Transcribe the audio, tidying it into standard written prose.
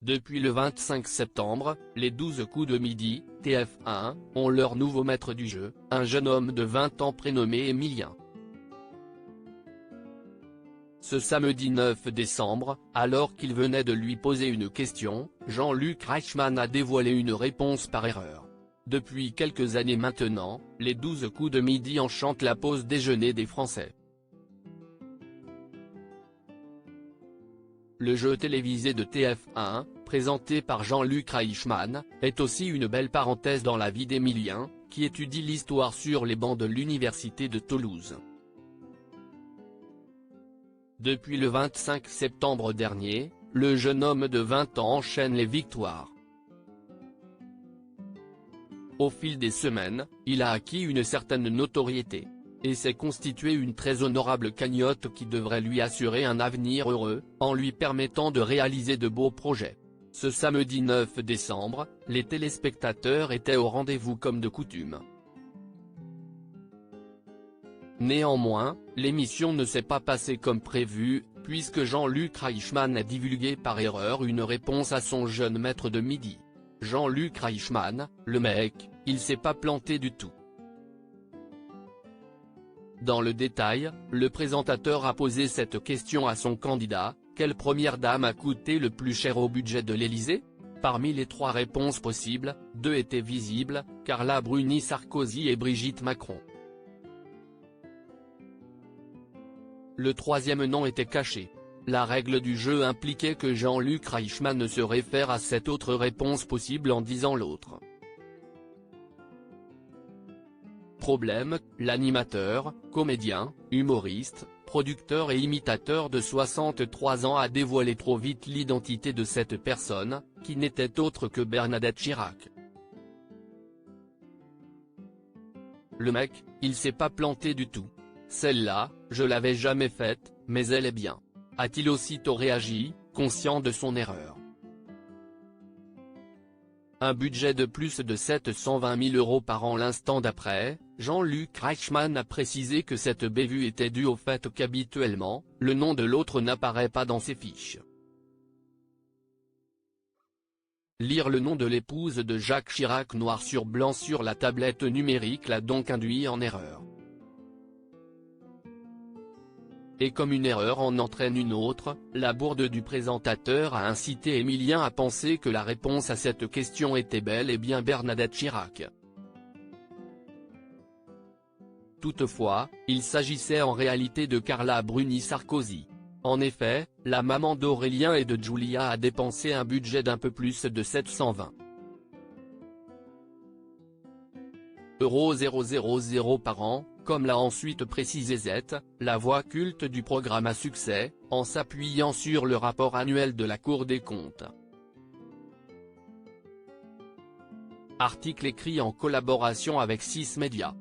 Depuis le 25 septembre, les 12 coups de midi, TF1, ont leur nouveau maître du jeu, un jeune homme de 20 ans prénommé Emilien. Ce samedi 9 décembre, alors qu'il venait de lui poser une question, Jean-Luc Reichmann a dévoilé une réponse par erreur. Depuis quelques années maintenant, les 12 coups de midi enchantent la pause déjeuner des Français. Le jeu télévisé de TF1, présenté par Jean-Luc Reichmann, est aussi une belle parenthèse dans la vie d'Emilien, qui étudie l'histoire sur les bancs de l'université de Toulouse. Depuis le 25 septembre dernier, le jeune homme de 20 ans enchaîne les victoires. Au fil des semaines, il a acquis une certaine notoriété. Et s'est constitué une très honorable cagnotte qui devrait lui assurer un avenir heureux, en lui permettant de réaliser de beaux projets. Ce samedi 9 décembre, les téléspectateurs étaient au rendez-vous comme de coutume. Néanmoins, l'émission ne s'est pas passée comme prévu, puisque Jean-Luc Reichmann a divulgué par erreur une réponse à son jeune maître de midi. Jean-Luc Reichmann, le mec, il s'est pas planté du tout. Dans le détail, le présentateur a posé cette question à son candidat: quelle première dame a coûté le plus cher au budget de l'Élysée? Parmi les 3 réponses possibles, 2 étaient visibles, Carla Bruni Sarkozy et Brigitte Macron. Le 3e nom était caché. La règle du jeu impliquait que Jean-Luc Reichmann se réfère à cette autre réponse possible en disant l'autre. Problème, l'animateur, comédien, humoriste, producteur et imitateur de 63 ans a dévoilé trop vite l'identité de cette personne, qui n'était autre que Bernadette Chirac. Le mec, il s'est pas planté du tout. Celle-là, je l'avais jamais faite, mais elle est bien. A-t-il aussitôt réagi, conscient de son erreur. Un budget de plus de 720 000 € par an. L'instant d'après, Jean-Luc Reichmann a précisé que cette bévue était due au fait qu'habituellement, le nom de l'autre n'apparaît pas dans ses fiches. Lire le nom de l'épouse de Jacques Chirac noir sur blanc sur la tablette numérique l'a donc induit en erreur. Et comme une erreur en entraîne une autre, la bourde du présentateur a incité Emilien à penser que la réponse à cette question était bel et bien Bernadette Chirac. Toutefois, il s'agissait en réalité de Carla Bruni Sarkozy. En effet, la maman d'Aurélien et de Julia a dépensé un budget d'un peu plus de 720 € par an, comme l'a ensuite précisé Z, la voix culte du programme à succès, en s'appuyant sur le rapport annuel de la Cour des comptes. Article écrit en collaboration avec 6 médias.